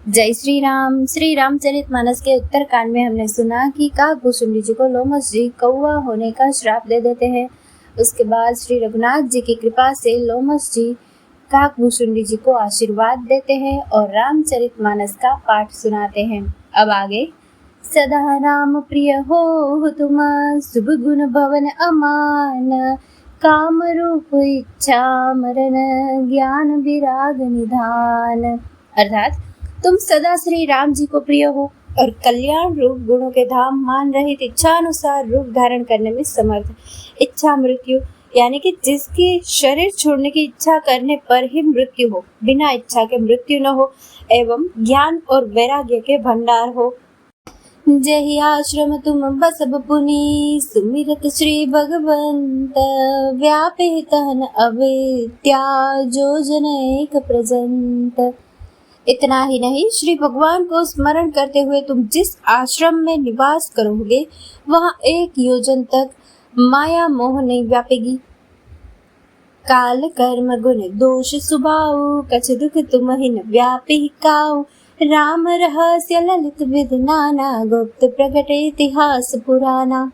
जय श्री रामचरितमानस के उत्तरकांड में हमने सुना कि काकभूषुंडी जी को लोमस जी कौवा होने का श्राप दे देते हैं। उसके बाद श्री रघुनाथ जी की कृपा से लोमस जी काकभूषुंडी जी को आशीर्वाद देते हैं और रामचरितमानस का पाठ सुनाते हैं। अब आगे। सदा राम प्रिय हो तुम, शुभ गुण भवन अमान, काम रूप इच्छा मरण, ज्ञान विराग निधान। अर्थात तुम सदा श्री राम जी को प्रिय हो और कल्याण रूप गुणों के धाम मान रहित इच्छा अनुसार रूप धारण करने में समर्थ। इच्छा मृत्यु यानी कि जिसकी शरीर छोड़ने की इच्छा करने पर ही मृत्यु हो, बिना इच्छा के मृत्यु न हो, एवं ज्ञान और वैराग्य के भंडार हो। जहि आश्रम तुम बसब पुनि, सुमिरत श्री भगवंत, व्यापे तहन अविद्या, जो जन एक प्रजंत। इतना ही नहीं, श्री भगवान को स्मरण करते हुए तुम जिस आश्रम में निवास करोगे वहां 1 योजन तक माया मोह नहीं व्यापेगी। काल कर्म गुण दोष सुभाऊ, कछ दुख तुम ही न व्यापी काऊ, राम रहस्य ललित विध नाना, गुप्त प्रकट इतिहास पुराना।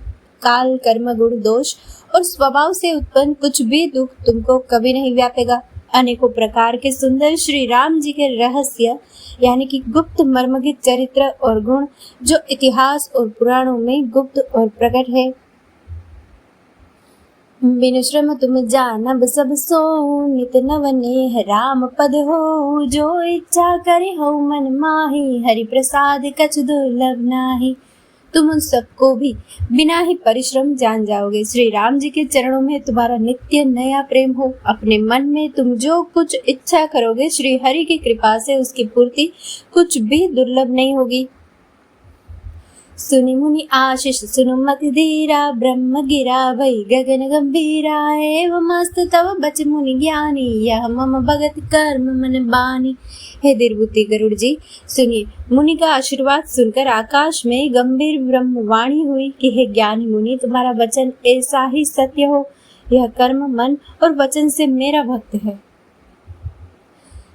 काल कर्म गुण दोष और स्वभाव से उत्पन्न कुछ भी दुख तुमको कभी नहीं व्यापेगा। अनेकों प्रकार के सुंदर श्री राम जी के रहस्य यानी कि गुप्त मर्म के चरित्र और गुण जो इतिहास और पुराणों में गुप्त और प्रकट है। बिनु श्रम तुम जानब सब सो, नित नव नेह राम पद हो, जो इच्छा करे हो मन माही, हरि प्रसाद कछ दुर्लभ नाही। तुम उन सबको भी बिना ही परिश्रम जान जाओगे। श्री राम जी के चरणों में तुम्हारा नित्य नया प्रेम हो। अपने मन में तुम जो कुछ इच्छा करोगे, श्री हरि की कृपा से उसकी पूर्ति कुछ भी दुर्लभ नहीं होगी। सुनि मुनि आशीष सुनु मति धीरा, ब्रह्म गिरा भई गगन गंभीरा, एवं मस्त तव बच मुनि ज्ञानी, यह मम भगत कर्म मन बानी। हे दिरबुद्धि गरुड़ जी, सुनिए। मुनि का आशीर्वाद सुनकर आकाश में गंभीर ब्रह्म वाणी हुई कि हे ज्ञानी मुनि, तुम्हारा वचन ऐसा ही सत्य हो। यह कर्म मन और वचन से मेरा भक्त है।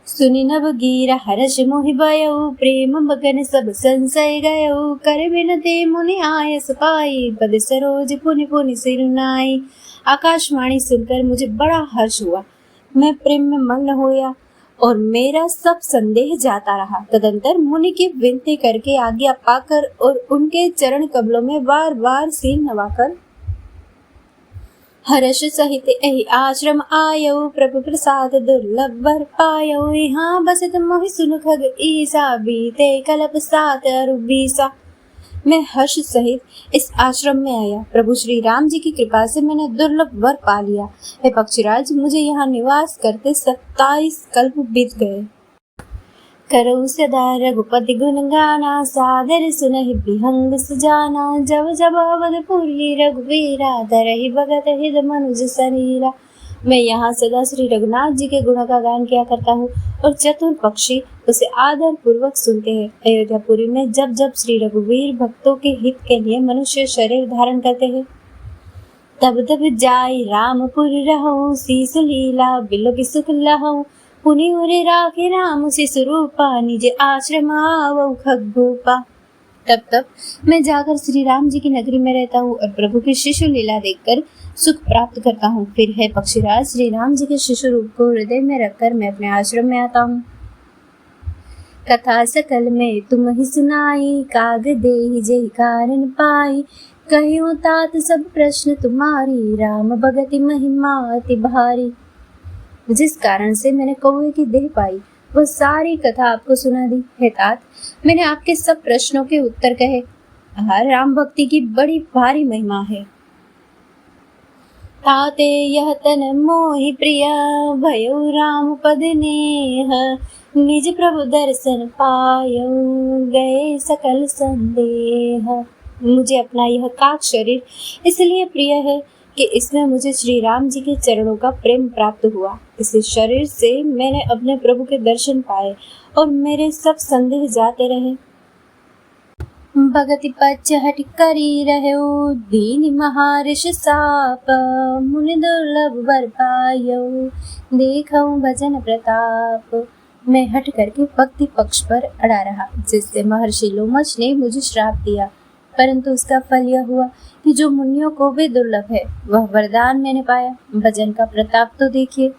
सुनि नव गीरा हर्ष मोहि भयो, प्रेम बगन सब संशय गयो, कर बिनते मुनि आयस पाई, पद सरोज पुनि पुनि सिर नाई। आकाशवाणी सुनकर मुझे बड़ा हर्ष हुआ, मैं प्रेम में मग्न होया और मेरा सब संदेह जाता रहा। तदंतर मुनि की विनती करके आज्ञा पाकर और उनके चरण कमलों में बार बार सिर नवाकर हर्ष सहित यही आश्रम आयो, प्रभु प्रसाद दुर्लभ वर पायो, यहाँ बसत मोहि सुन खग ईसा, बीते कल्प 7 अरु 20। मैं हर्ष सहित इस आश्रम में आया। प्रभु श्री राम जी की कृपा से मैंने दुर्लभ वर पा लिया। हे पक्षीराज, मुझे यहाँ निवास करते 27 कल्प बीत गए। करो सदा रघुपति गुण गाना, सादर सुनहि बिहंग सुजाना, जब जब अवधपुरी रघुवीरा, धरहि भगत हित मनुज शरीरा। मैं यहाँ सदा श्री रघुनाथ जी के गुणों का गान किया करता हूँ और चतुर पक्षी उसे आदर पूर्वक सुनते हैं। अयोध्यापुरी में जब जब श्री रघुवीर भक्तों के हित के लिए मनुष्य शरीर धारण करते हैं, तब तब जाई रामपुर रहो, शीस लीला बिलो की सुख लहो, पुनि उरे राखे राम शिशु रूपा, निज आश्रम आवो खगभूपा। तब तब मैं जाकर श्री राम जी की नगरी में रहता हूँ और प्रभु की शिशु लीला देखकर सुख प्राप्त करता हूँ। फिर है पक्षीराज, श्री राम जी के शिशु रूप को हृदय में रखकर मैं अपने आश्रम में आता हूँ। कथा सकल में तुम ही सुनाई, काग देहि जेहि कारण पाई, कहियो तात सब प्रश्न तुम्हारी, राम भगति महिमा अति भारी। जिस कारण से मैंने कौवे की देह पाई वह सारी कथा आपको सुना दी। हे तात, मैंने आपके सब प्रश्नों के उत्तर कहे। राम भक्ति की बड़ी भारी महिमा है। ताते यह तन मोहि प्रिय, भयो राम पद नेह, निज प्रभु दर्शन पायो, गए सकल संदेह। मुझे अपना यह काक शरीर इसलिए प्रिय है कि इसमें मुझे श्री राम जी के चरणों का प्रेम प्राप्त हुआ। इस शरीर से मैंने अपने प्रभु के दर्शन पाए और मेरे सब संदेह जाते रहे। भगति पच्छ हट करी रहो, दीन महारिष साप, मुनि दुर्लभ वर पायो, देखऊं भजन प्रताप। मैं हट करके भक्ति पक्ष पर अड़ा रहा, जिससे महर्षि लोमश ने मुझे श्राप दिया। परंतु उसका फल यह हुआ कि जो मुनियों को भी दुर्लभ है वह वरदान मैंने पाया। भजन का प्रताप तो देखिए।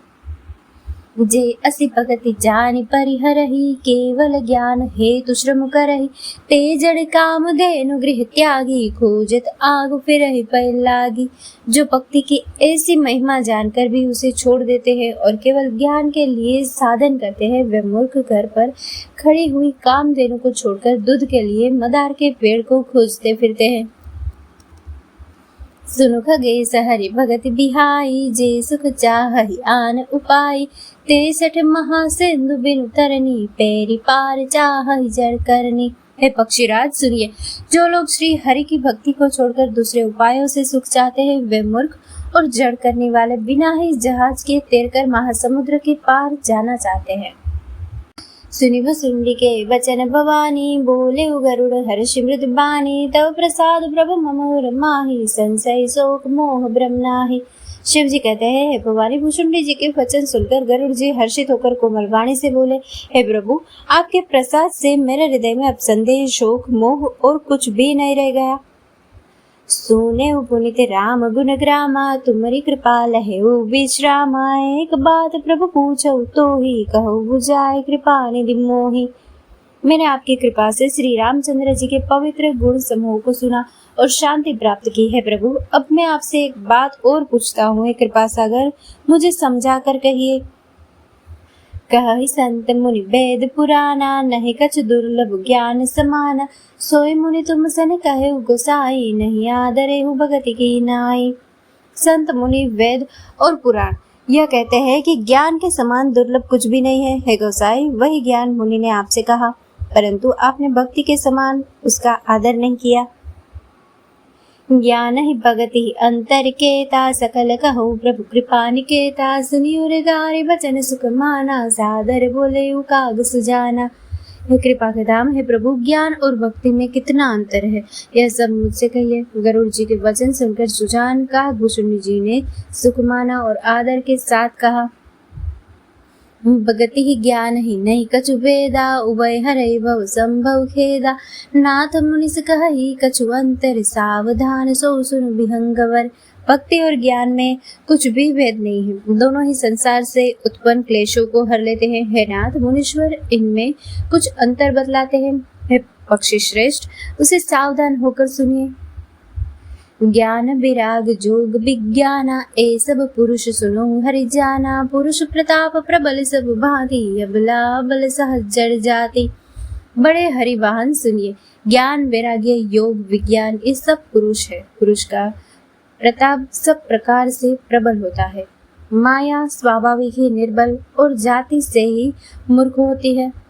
जे असि भगति जानि परिहरहि, केवल ज्ञान हेतु श्रम करहि। ते जड़ काम धेनु गृह त्यागी, खोजत आग फिरहि पै लागी। जो भक्ति की ऐसी महिमा जानकर भी उसे छोड़ देते हैं और केवल ज्ञान के लिए साधन करते हैं, वे मूर्ख घर पर खड़ी हुई कामधेनु को छोड़कर दूध के लिए मदार के पेड़ को खोजते फिरते हैं। सुनु खगेश हरि भगति बिहाई, जे सुख चाहहि आन उपाय। 63 महासिंधु बिनु तरनी, पैरी पार चाहहि जड़ करनी। हे पक्षीराज सुनिए, जो लोग श्री हरि की भक्ति को छोड़कर दूसरे उपायों से सुख चाहते हैं, वे मूर्ख और जड़ करने वाले बिना ही जहाज के तैरकर महासमुद्र के पार जाना चाहते हैं। सुनि भुसुंडी के वचन भवानी, बोले गरुड़ हर्ष मृद बानी। तव प्रसाद प्रभु ममोर माही, संशय शोक मोह भ्रम नाही। शिव जी कहते हैं, हे भवानी, भुसुंडी जी के वचन सुनकर गरुड़ जी हर्षित होकर कोमल वाणी से बोले, हे प्रभु, आपके प्रसाद से मेरे हृदय में अब संदेह शोक मोह और कुछ भी नहीं रह गया। सुने पुनित राम गुण ग्रामा, तुम्हारी कृपा लहे विश्रामा। एक बात प्रभु पूछो तो ही, कहो बुझाए कृपा निधि मोही। मैंने आपकी कृपा से श्री रामचंद्र जी के पवित्र गुण समूह को सुना और शांति प्राप्त की है। प्रभु, अब मैं आपसे एक बात और पूछता हूँ, कृपा सागर मुझे समझा कर कहिए। कहि संत मुनि वेद पुराना, नहीं कछ दुर्लभ ज्ञान समाना। सोई मुनि तुम सन कहे गोसाई, नहीं आदरे हूँ भगति की नाई। संत मुनि वेद और पुराण यह कहते हैं कि ज्ञान के समान दुर्लभ कुछ भी नहीं है। हे गोसाई, वही ज्ञान मुनि ने आपसे कहा, परंतु आपने भक्ति के समान उसका आदर नहीं किया। ज्ञान ही भगति अंतर केता, सकल कहो प्रभु कृपा निकेता। सुनियो रे गारे बचन सुख माना, सादर बोले काग सुजाना। हे कृपा के धाम, हे प्रभु, ज्ञान और भक्ति में कितना अंतर है, यह सब मुझसे कहिए। गरुड़ जी के वचन सुनकर सुजान काग भुसुंडी जी ने सुख माना और आदर के साथ कहा, भगति ही ज्ञान ही नहीं कछु भेदा। उभय हरै भव संभव खेदा। नाथ मुनिस कहि कछु अंतर, सावधान सो सुन विहंगवर। भक्ति और ज्ञान में कुछ भी भेद नहीं है, दोनों ही संसार से उत्पन्न क्लेशों को हर लेते हैं। हे नाथ मुनीश्वर, इनमें कुछ अंतर बतलाते हैं। हे पक्षी श्रेष्ठ, उसे सावधान होकर सुनिए। ज्ञान विराग जोग विज्ञाना, ए सब पुरुष सुनो हरि जाना। पुरुष प्रताप प्रबल सब भांति, अबला बल सहज जड़ जाति। बड़े हरिवाहन सुनिए, ज्ञान वैराग्य योग विज्ञान ये सब पुरुष है। पुरुष का प्रताप सब प्रकार से प्रबल होता है। माया स्वाभाविक ही निर्बल और जाति से ही मूर्ख होती है।